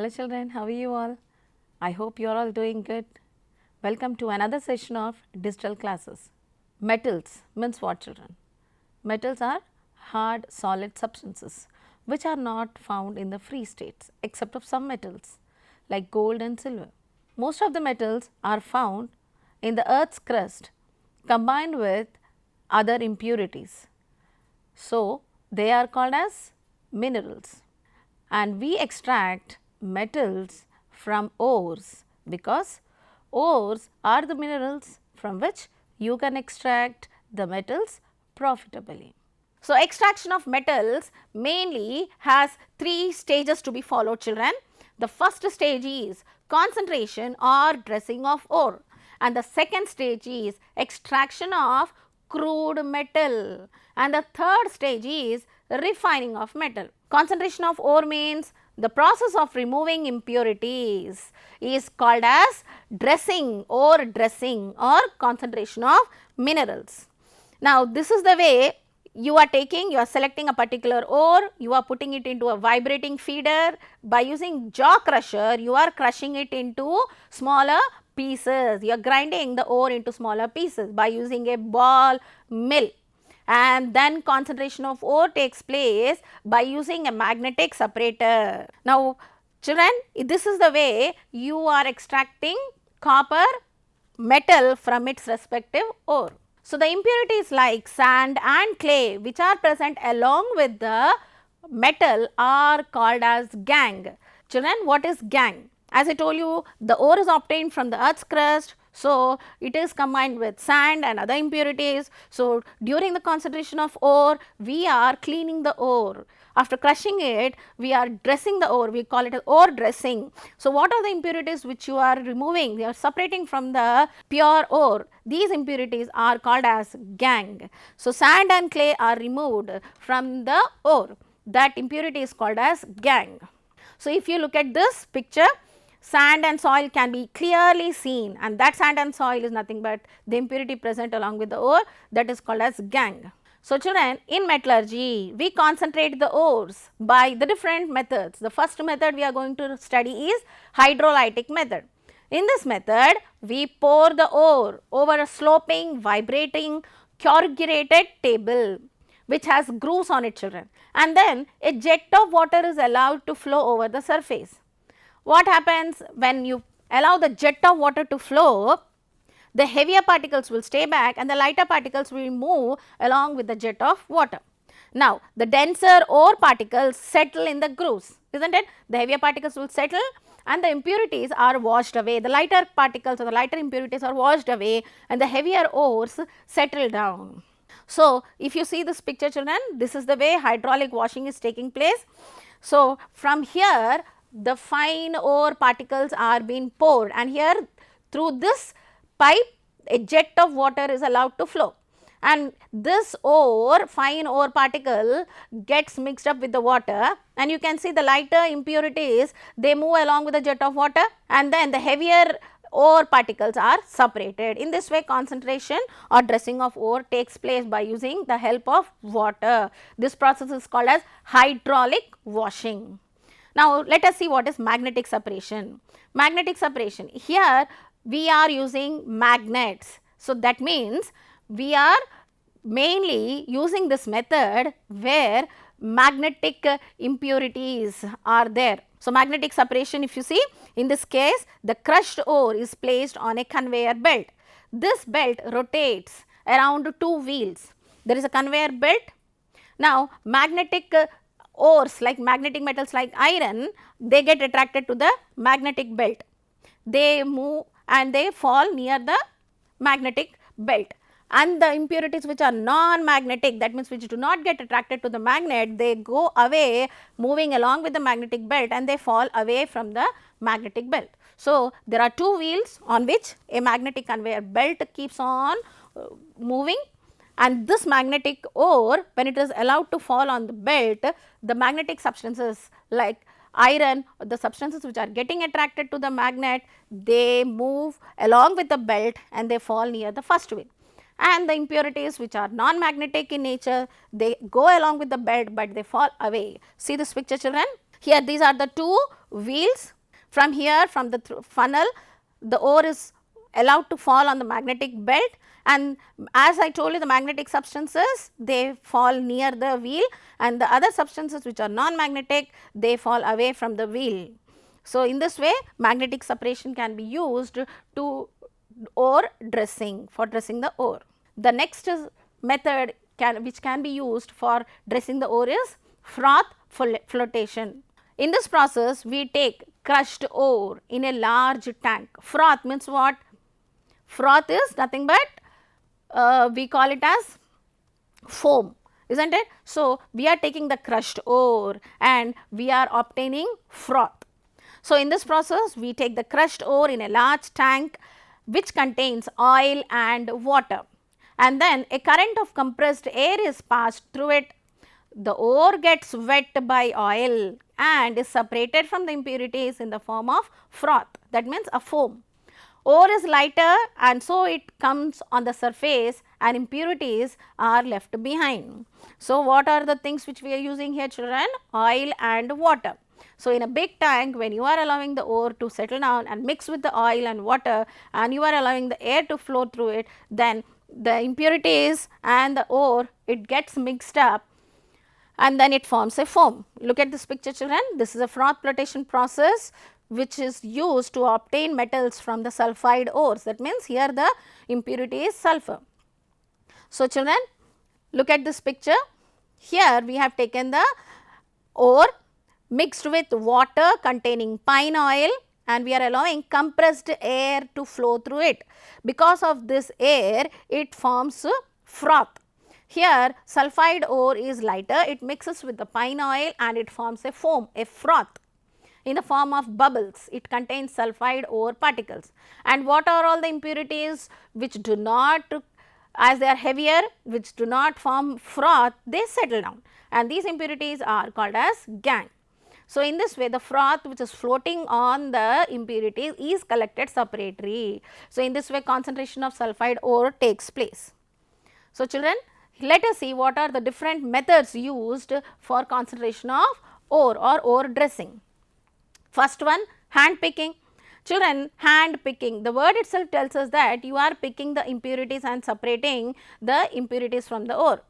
Hello children, how are you all? I hope you are all doing good. Welcome to another session of digital classes. Metals means what, children? Metals are hard solid substances which are not found in the free states except of some metals like gold and silver. Most of the metals are found in the earth's crust combined with other impurities. So, they are called as minerals, and we extract metals from ores because ores are the minerals from which you can extract the metals profitably. So, extraction of metals mainly has three stages to be followed, children. The first stage is concentration or dressing of ore, and the second stage is extraction of crude metal, and the third stage is refining of metal. Concentration of ore means the process of removing impurities is called as dressing or concentration of minerals. Now, this is the way you are selecting a particular ore, you are putting it into a vibrating feeder. By using jaw crusher, you are crushing it into smaller pieces, you are grinding the ore into smaller pieces by using a ball mill. And then concentration of ore takes place by using a magnetic separator. Now, children, this is the way you are extracting copper metal from its respective ore. So, the impurities like sand and clay which are present along with the metal are called as gangue. Children, what is gangue? As I told you, the ore is obtained from the earth's crust. So, it is combined with sand and other impurities. So, during the concentration of ore, we are cleaning the ore. After crushing it, we are dressing the ore, we call it as ore dressing. So, what are the impurities which you are removing? You are separating from the pure ore. These impurities are called as gangue. So, sand and clay are removed from the ore. That impurity is called as gangue. So, if you look at this picture, sand and soil can be clearly seen, and that sand and soil is nothing but the impurity present along with the ore, that is called as gangue. So, children, in metallurgy, we concentrate the ores by the different methods. The first method we are going to study is hydrolytic method. In this method, we pour the ore over a sloping, vibrating, corrugated table which has grooves on it, children, and then a jet of water is allowed to flow over the surface. What happens when you allow the jet of water to flow? The heavier particles will stay back and the lighter particles will move along with the jet of water. Now, the denser ore particles settle in the grooves, isn't it? The heavier particles will settle and the impurities are washed away. The lighter particles or the lighter impurities are washed away and the heavier ores settle down. So, if you see this picture, children, this is the way hydraulic washing is taking place. So, from here the fine ore particles are being poured, and here through this pipe a jet of water is allowed to flow, and this ore, fine ore particle gets mixed up with the water, and you can see the lighter impurities, they move along with the jet of water, and then the heavier ore particles are separated. In this way, concentration or dressing of ore takes place by using the help of water. This process is called as hydraulic washing. Now, let us see what is magnetic separation. Magnetic separation, here we are using magnets. So, that means we are mainly using this method where magnetic impurities are there. So, magnetic separation, if you see, in this case the crushed ore is placed on a conveyor belt. This belt rotates around two wheels. There is a conveyor belt. Now, magnetic ores like magnetic metals like iron, they get attracted to the magnetic belt. They move and they fall near the magnetic belt, and the impurities which are non-magnetic, that means which do not get attracted to the magnet, they go away moving along with the magnetic belt and they fall away from the magnetic belt. So, there are two wheels on which a magnetic conveyor belt keeps on moving, and this magnetic ore, when it is allowed to fall on the belt, the magnetic substances like iron, the substances which are getting attracted to the magnet, they move along with the belt and they fall near the first wheel. And the impurities which are non-magnetic in nature, they go along with the belt but they fall away. See this picture, children? Here these are the two wheels. From here, from the funnel, the ore is allowed to fall on the magnetic belt, and as I told you, the magnetic substances, they fall near the wheel, and the other substances which are non-magnetic, they fall away from the wheel. So, in this way magnetic separation can be used to ore dressing, for dressing the ore. The next method which can be used for dressing the ore is froth flotation. In this process, we take crushed ore in a large tank. Froth means what? Froth is nothing but we call it as foam, isn't it? So, we are taking the crushed ore and we are obtaining froth. So, in this process, we take the crushed ore in a large tank which contains oil and water, and then a current of compressed air is passed through it. The ore gets wet by oil and is separated from the impurities in the form of froth, that means a foam. Ore is lighter and so it comes on the surface and impurities are left behind. So, what are the things which we are using here, children? Oil and water. So, in a big tank, when you are allowing the ore to settle down and mix with the oil and water, and you are allowing the air to flow through it, then the impurities and the ore, it gets mixed up and then it forms a foam. Look at this picture, children. This is a froth flotation process which is used to obtain metals from the sulphide ores. That means, here the impurity is sulphur. So, children, look at this picture. Here we have taken the ore mixed with water containing pine oil and we are allowing compressed air to flow through it. Because of this air, it forms froth. Here sulphide ore is lighter, it mixes with the pine oil and it forms a foam, a froth in the form of bubbles. It contains sulphide ore particles. And what are all the impurities which do not, as they are heavier, which do not form froth, they settle down, and these impurities are called as gangue. So, in this way the froth which is floating on the impurities is collected separately. So, in this way concentration of sulphide ore takes place. So, children, let us see what are the different methods used for concentration of ore or ore dressing. First one, hand picking. Children, hand picking, the word itself tells us that you are picking the impurities and separating the impurities from the ore.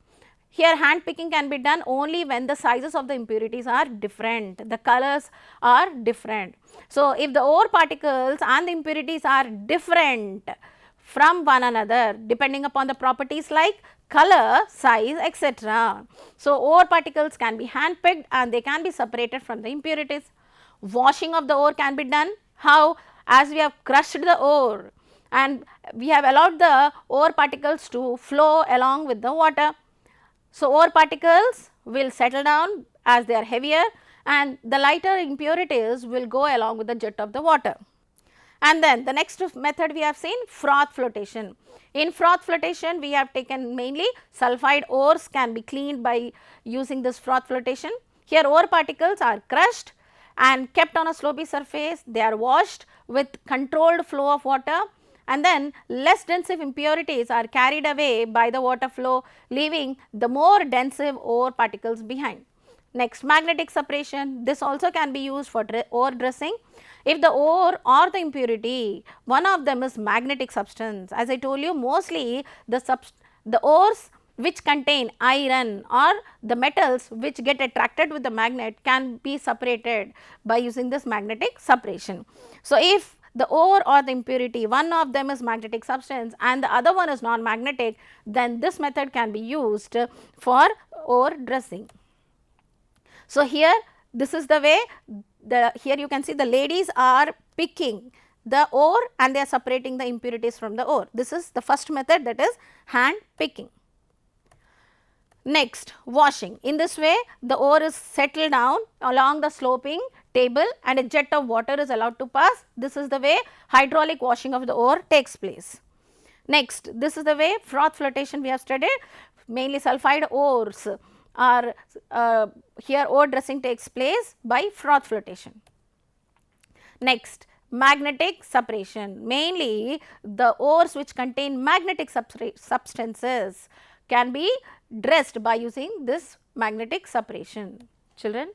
Here hand picking can be done only when the sizes of the impurities are different, the colors are different. So, if the ore particles and the impurities are different from one another depending upon the properties like color, size, etc. So, ore particles can be hand picked and they can be separated from the impurities. Washing of the ore can be done. How? As we have crushed the ore and we have allowed the ore particles to flow along with the water. So, ore particles will settle down as they are heavier and the lighter impurities will go along with the jet of the water. And then the next method we have seen, froth flotation. In froth flotation, we have taken mainly sulphide ores can be cleaned by using this froth flotation. Here ore particles are crushed and kept on a slopey surface, they are washed with controlled flow of water, and then less dense impurities are carried away by the water flow, leaving the more dense ore particles behind. Next, magnetic separation. This also can be used for ore dressing. If the ore or the impurity, one of them is magnetic substance, as I told you, mostly the ores which contain iron or the metals which get attracted with the magnet can be separated by using this magnetic separation. So, if the ore or the impurity, one of them is magnetic substance and the other one is non-magnetic, then this method can be used for ore dressing. So, here this is the way, here you can see the ladies are picking the ore and they are separating the impurities from the ore. This is the first method, that is hand picking. Next, washing. In this way the ore is settled down along the sloping table and a jet of water is allowed to pass. This is the way hydraulic washing of the ore takes place. Next, this is the way froth flotation we have studied, mainly sulphide ores are here ore dressing takes place by froth flotation. Next, magnetic separation, mainly the ores which contain magnetic substances can be dressed by using this magnetic separation. Children,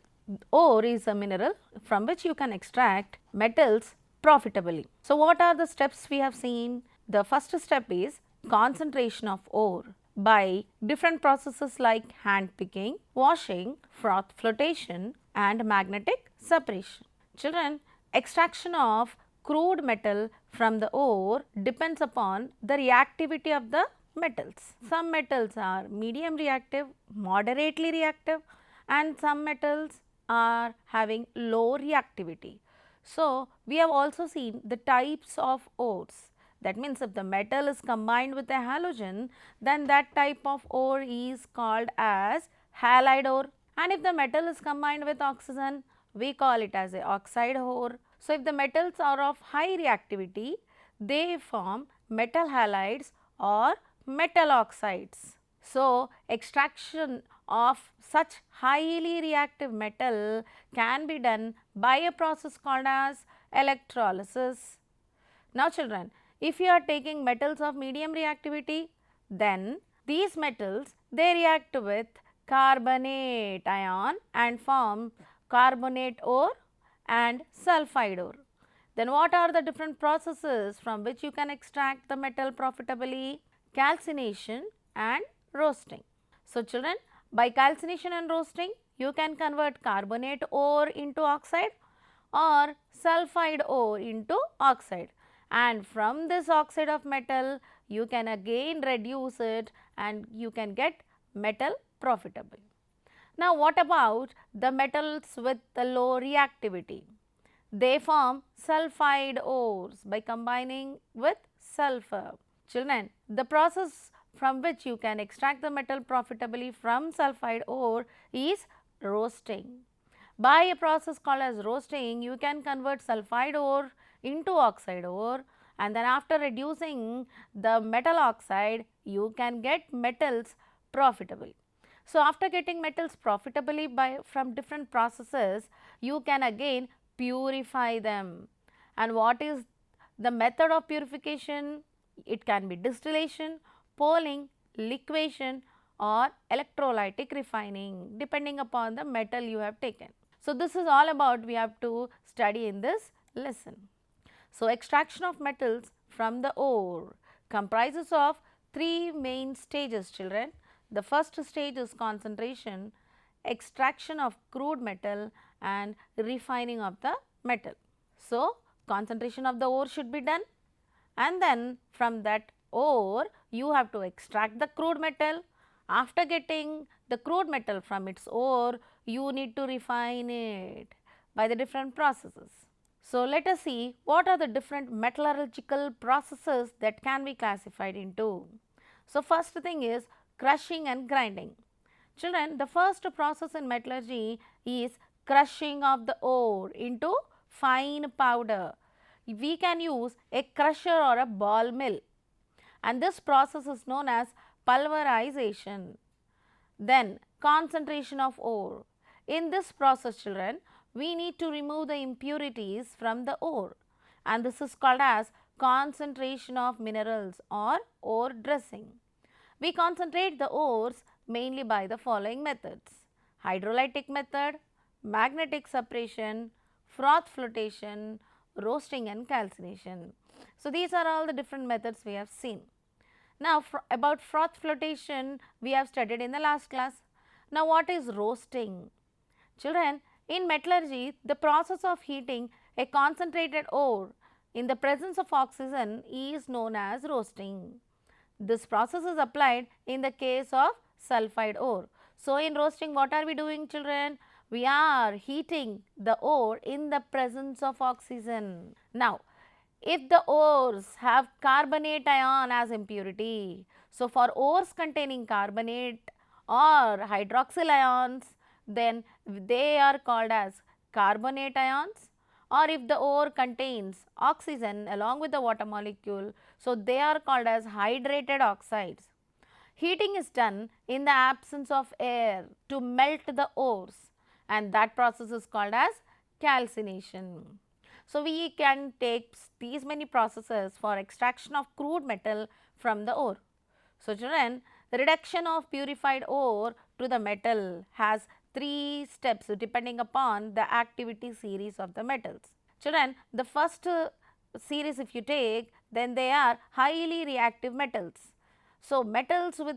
ore is a mineral from which you can extract metals profitably. So, what are the steps we have seen? The first step is concentration of ore by different processes like hand picking, washing, froth flotation and magnetic separation. Children, extraction of crude metal from the ore depends upon the reactivity of the metals. Some metals are medium reactive, moderately reactive, and some metals are having low reactivity. So, we have also seen the types of ores. That means if the metal is combined with a halogen, then that type of ore is called as halide ore, and if the metal is combined with oxygen, we call it as a oxide ore. So, if the metals are of high reactivity, they form metal halides or metal oxides. So, extraction of such highly reactive metal can be done by a process called as electrolysis. Now children, if you are taking metals of medium reactivity, then these metals, they react with carbonate ion and form carbonate ore and sulfide ore. Then what are the different processes from which you can extract the metal profitably? Calcination and roasting. So children, by calcination and roasting, you can convert carbonate ore into oxide or sulfide ore into oxide, and from this oxide of metal you can again reduce it and you can get metal profitable. Now what about the metals with the low reactivity? They form sulfide ores by combining with sulfur. Children, the process from which you can extract the metal profitably from sulfide ore is roasting. By a process called as roasting, you can convert sulfide ore into oxide ore, and then after reducing the metal oxide, you can get metals profitably. So, after getting metals profitably from different processes, you can again purify them. And what is the method of purification? It can be distillation, poling, liquation or electrolytic refining, depending upon the metal you have taken. So, this is all about we have to study in this lesson. So, extraction of metals from the ore comprises of three main stages, children. The first stage is concentration, extraction of crude metal and refining of the metal. So, concentration of the ore should be done, and then from that ore you have to extract the crude metal. After getting the crude metal from its ore, you need to refine it by the different processes. So, let us see what are the different metallurgical processes that can be classified into. So, first thing is crushing and grinding. Children, the first process in metallurgy is crushing of the ore into fine powder. We can use a crusher or a ball mill, and this process is known as pulverization. Then concentration of ore. In this process, children, we need to remove the impurities from the ore, and this is called as concentration of minerals or ore dressing. We concentrate the ores mainly by the following methods: hydrolytic method, magnetic separation, froth flotation, roasting and calcination. So, these are all the different methods we have seen. Now, about froth flotation we have studied in the last class. Now, what is roasting? Children, in metallurgy, the process of heating a concentrated ore in the presence of oxygen is known as roasting. This process is applied in the case of sulfide ore. So, in roasting, what are we doing, children? We are heating the ore in the presence of oxygen. Now, if the ores have carbonate ion as impurity, so for ores containing carbonate or hydroxyl ions, then they are called as carbonate ions, or if the ore contains oxygen along with the water molecule, so they are called as hydrated oxides. Heating is done in the absence of air to melt the ores, and that process is called as calcination. So, we can take these many processes for extraction of crude metal from the ore. So, children, reduction of purified ore to the metal has 3 steps depending upon the activity series of the metals. Children, the first series if you take, then they are highly reactive metals. So, metals with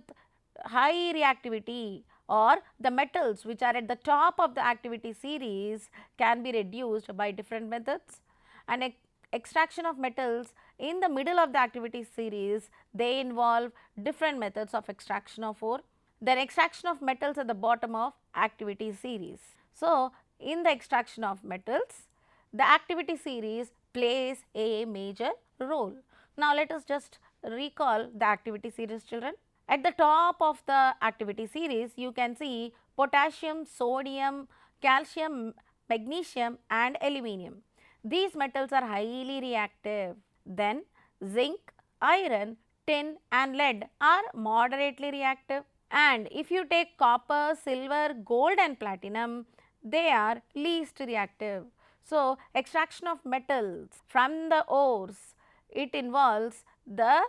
high reactivity or the metals which are at the top of the activity series can be reduced by different methods, and extraction of metals in the middle of the activity series, they involve different methods of extraction of ore. Then extraction of metals at the bottom of activity series. So, in the extraction of metals, the activity series plays a major role. Now, let us just recall the activity series, children. At the top of the activity series, you can see potassium, sodium, calcium, magnesium and aluminum. These metals are highly reactive. Then zinc, iron, tin and lead are moderately reactive. And if you take copper, silver, gold and platinum, they are least reactive. So, extraction of metals from the ores, it involves the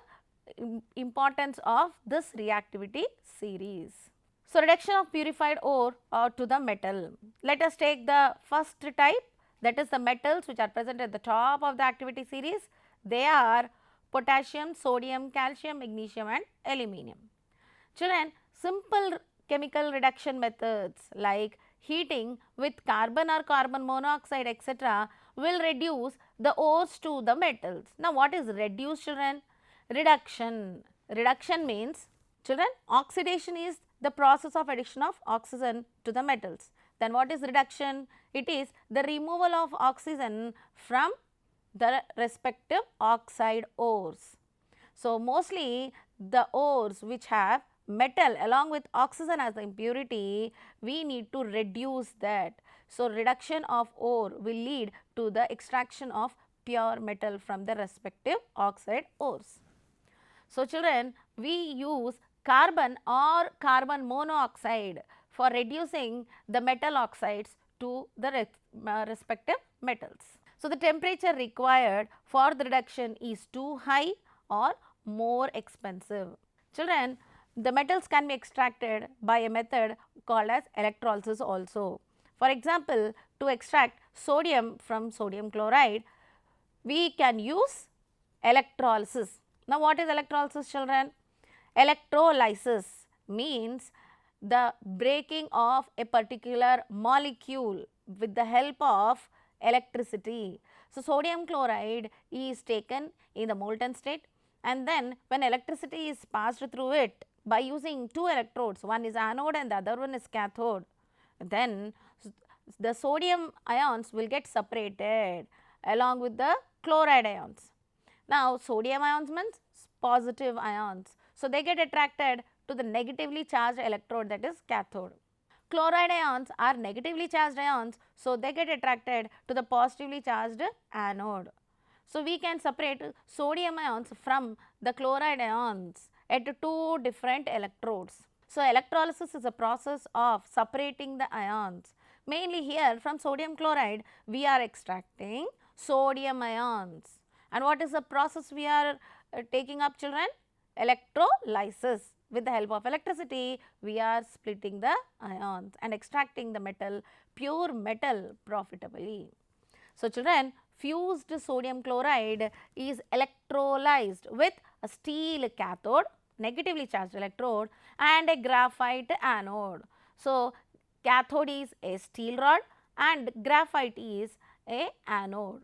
importance of this reactivity series. So, reduction of purified ore to the metal. Let us take the first type, that is the metals which are present at the top of the activity series. They are potassium, sodium, calcium, magnesium and aluminum. Children, simple chemical reduction methods like heating with carbon or carbon monoxide etc. will reduce the ores to the metals. Now, what is reduce, children? Reduction. Reduction means, children, oxidation is the process of addition of oxygen to the metals. Then what is reduction? It is the removal of oxygen from the respective oxide ores. So, mostly the ores which have metal along with oxygen as the impurity, we need to reduce that. So, reduction of ore will lead to the extraction of pure metal from the respective oxide ores. So, children, we use carbon or carbon monoxide for reducing the metal oxides to the respective metals. So, the temperature required for the reduction is too high or more expensive. Children, the metals can be extracted by a method called as electrolysis also. For example, to extract sodium from sodium chloride, we can use electrolysis. Now, what is electrolysis, children? Electrolysis means the breaking of a particular molecule with the help of electricity. So, sodium chloride is taken in the molten state, and then when electricity is passed through it by using two electrodes, one is anode and the other one is cathode, then the sodium ions will get separated along with the chloride ions. Now, sodium ions means positive ions. So, they get attracted to the negatively charged electrode, that is cathode. Chloride ions are negatively charged ions, so they get attracted to the positively charged anode. So, we can separate sodium ions from the chloride ions at two different electrodes. So, electrolysis is a process of separating the ions. Mainly here from sodium chloride, we are extracting sodium ions. And what is the process we are taking up, children? Electrolysis. With the help of electricity, we are splitting the ions and extracting the metal, pure metal profitably. So, children, fused sodium chloride is electrolyzed with a steel cathode, negatively charged electrode, and a graphite anode. So, cathode is a steel rod and graphite is a anode.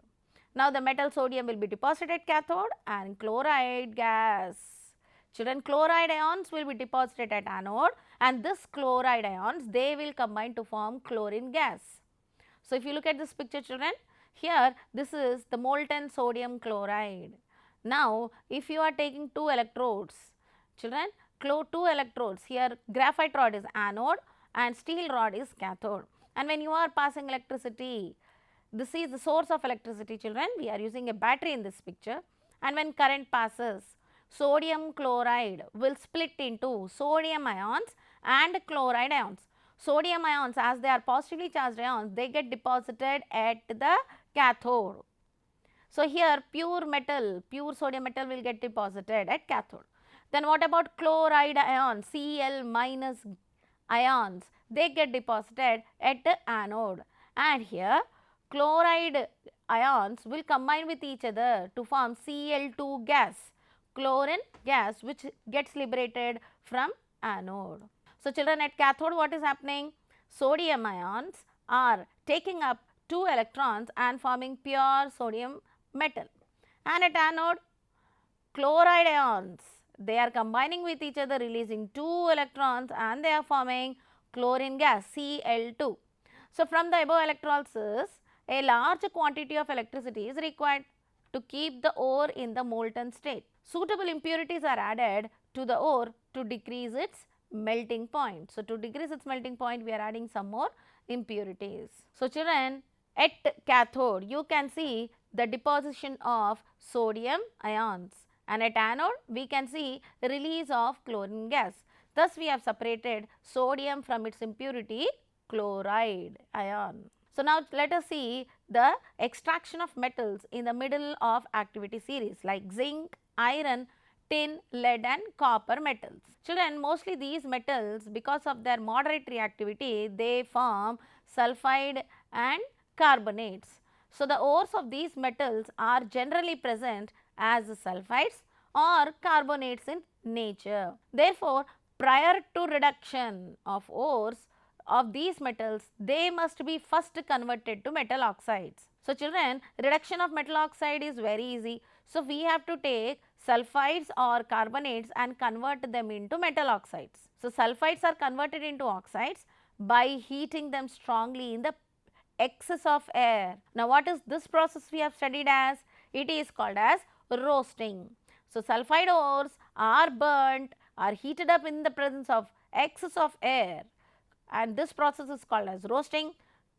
Now, the metal sodium will be deposited at cathode and chloride gas. Children, chloride ions will be deposited at anode, and this chloride ions, they will combine to form chlorine gas. So, if you look at this picture, children, here this is the molten sodium chloride. Now, if you are taking two electrodes, children, two electrodes, here graphite rod is anode and steel rod is cathode, and when you are passing electricity, this is the source of electricity, children, we are using a battery in this picture, and when current passes, sodium chloride will split into sodium ions and chloride ions. Sodium ions, as they are positively charged ions, they get deposited at the cathode. So, here pure metal, pure sodium metal will get deposited at cathode. Then what about chloride ions, Cl minus ions? they get deposited at the anode, and here chloride ions will combine with each other to form Cl2 gas, chlorine gas, which gets liberated from anode. So, children, at cathode what is happening? Sodium ions are taking up 2 electrons and forming pure sodium metal, and at anode chloride ions, they are combining with each other, releasing 2 electrons, and they are forming chlorine gas Cl2. So, from the above electrolysis, a large quantity of electricity is required to keep the ore in the molten state. Suitable impurities are added to the ore to decrease its melting point. So, to decrease its melting point, we are adding some more impurities. So, children, at cathode you can see the deposition of sodium ions, and at anode we can see release of chlorine gas. Thus, we have separated sodium from its impurity chloride ion. So, now let us see the extraction of metals in the middle of activity series like zinc, iron, tin, lead and copper metals. Children, mostly these metals, because of their moderate reactivity, they form sulfide and carbonates. So, the ores of these metals are generally present as sulfides or carbonates in nature. Therefore, prior to reduction of ores of these metals, they must be first converted to metal oxides. So, children, reduction of metal oxide is very easy. So, we have to take sulfides or carbonates and convert them into metal oxides. So, sulfides are converted into oxides by heating them strongly in the excess of air. Now, what is this process we have studied as? It is called as roasting. So, sulfide ores are burnt, are heated up in the presence of excess of air, and this process is called as roasting.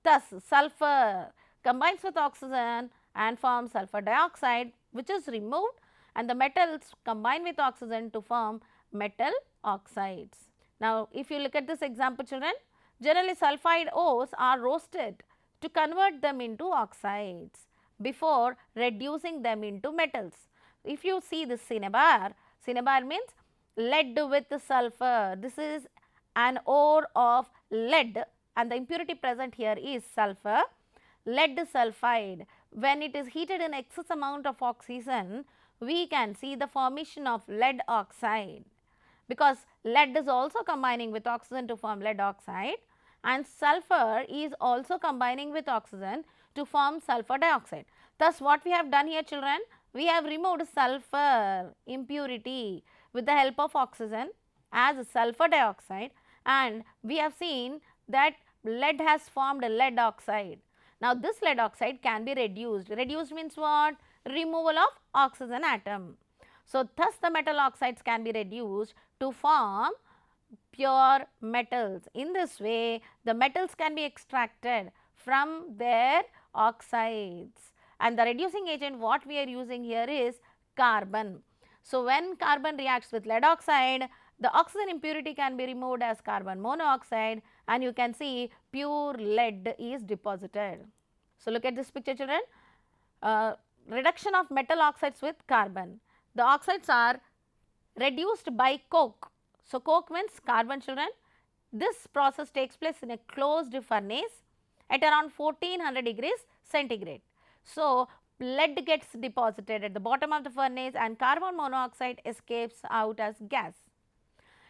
Thus, sulfur combines with oxygen and forms sulfur dioxide, which is removed, and the metals combine with oxygen to form metal oxides. Now, if you look at this example, children, generally sulfide ores are roasted to convert them into oxides before reducing them into metals. If you see this cinnabar, cinnabar means lead with sulfur. This is an ore of lead, and the impurity present here is sulfur, lead sulfide. When it is heated in excess amount of oxygen, we can see the formation of lead oxide, because lead is also combining with oxygen to form lead oxide, and sulfur is also combining with oxygen to form sulfur dioxide. Thus, what we have done here, children, we have removed sulfur impurity with the help of oxygen as sulfur dioxide, and we have seen that lead has formed lead oxide. Now, this lead oxide can be reduced. Reduced means what? Removal of oxygen atom. So, thus the metal oxides can be reduced to form pure metals. In this way, the metals can be extracted from their oxides, and the reducing agent what we are using here is carbon. So, when carbon reacts with lead oxide, the oxygen impurity can be removed as carbon monoxide, and you can see pure lead is deposited. So, look at this picture, children. Reduction of metal oxides with carbon. The oxides are reduced by coke. So, coke means carbon, children. This process takes place in a closed furnace at around 1400 degrees centigrade. So, lead gets deposited at the bottom of the furnace and carbon monoxide escapes out as gas.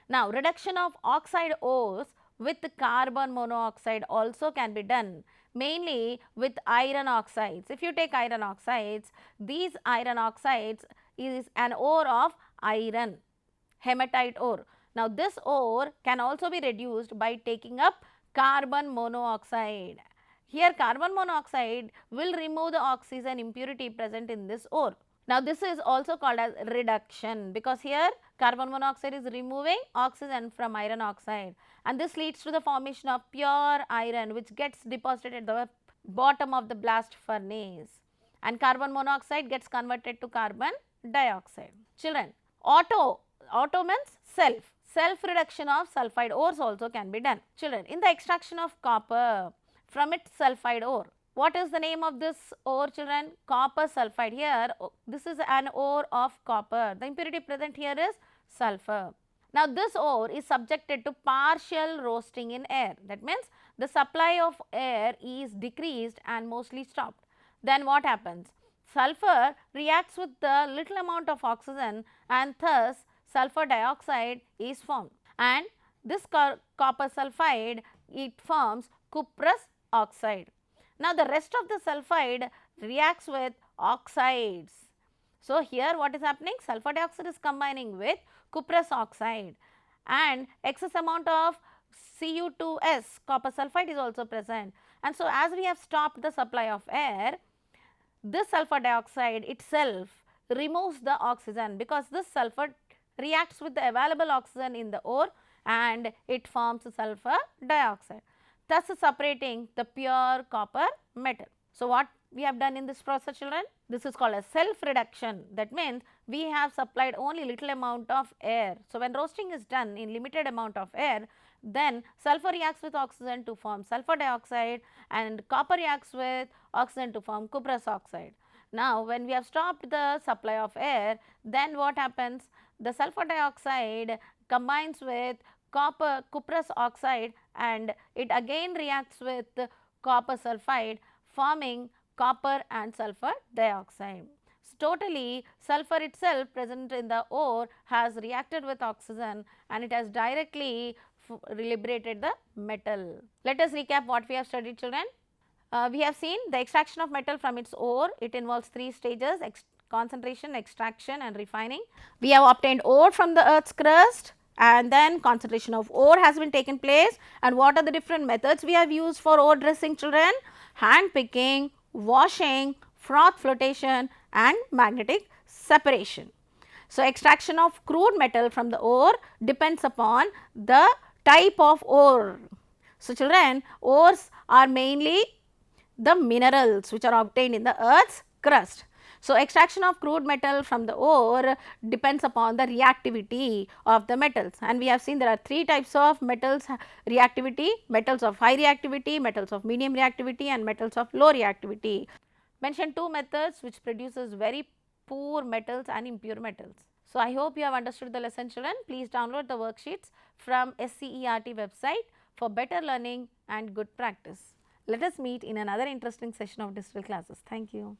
Now, reduction of oxide ores with carbon monoxide also can be done, mainly with iron oxides. If you take iron oxides, these iron oxides is an ore of iron, hematite ore. Now, this ore can also be reduced by taking up carbon monoxide. Here carbon monoxide will remove the oxygen impurity present in this ore. Now, this is also called as reduction, because here carbon monoxide is removing oxygen from iron oxide, and this leads to the formation of pure iron, which gets deposited at the bottom of the blast furnace, and carbon monoxide gets converted to carbon dioxide. Children, auto means self reduction of sulfide ores also can be done. Children, in the extraction of copper from its sulfide ore, what is the name of this ore, children? Copper sulfide. Here this is an ore of copper. The impurity present here is sulfur. Now, this ore is subjected to partial roasting in air, that means the supply of air is decreased and mostly stopped. Then what happens? Sulfur reacts with the little amount of oxygen and thus sulfur dioxide is formed, and this copper sulphide, it forms cuprous oxide. Now, the rest of the sulphide reacts with oxides. So, here what is happening? Sulfur dioxide is combining with cuprous oxide and excess amount of Cu2S, copper sulphide, is also present. And so, as we have stopped the supply of air, this sulfur dioxide itself removes the oxygen, because this sulfur reacts with the available oxygen in the ore and it forms sulfur dioxide, thus separating the pure copper metal. So, what we have done in this process, children? This is called a self reduction. That means we have supplied only little amount of air. So, when roasting is done in limited amount of air, then sulfur reacts with oxygen to form sulfur dioxide and copper reacts with oxygen to form cuprous oxide. Now, when we have stopped the supply of air, then what happens? The sulfur dioxide combines with cuprous oxide and it again reacts with copper sulphide, forming copper and sulfur dioxide. So, totally sulfur itself present in the ore has reacted with oxygen and it has directly liberated the metal. Let us recap what we have studied, children. We have seen the extraction of metal from its ore. It involves 3 stages: concentration, extraction and refining. We have obtained ore from the earth's crust, and then concentration of ore has been taken place. And what are the different methods we have used for ore dressing, children? Hand picking, washing, froth flotation and magnetic separation. So, extraction of crude metal from the ore depends upon the type of ore. So, children, ores are mainly the minerals which are obtained in the earth's crust. So, extraction of crude metal from the ore depends upon the reactivity of the metals, and we have seen there are 3 types of metals reactivity: metals of high reactivity, metals of medium reactivity and metals of low reactivity. Mention 2 methods which produces very poor metals and impure metals. So, I hope you have understood the lesson, children. Please download the worksheets from SIET website for better learning and good practice. Let us meet in another interesting session of digital classes. Thank you.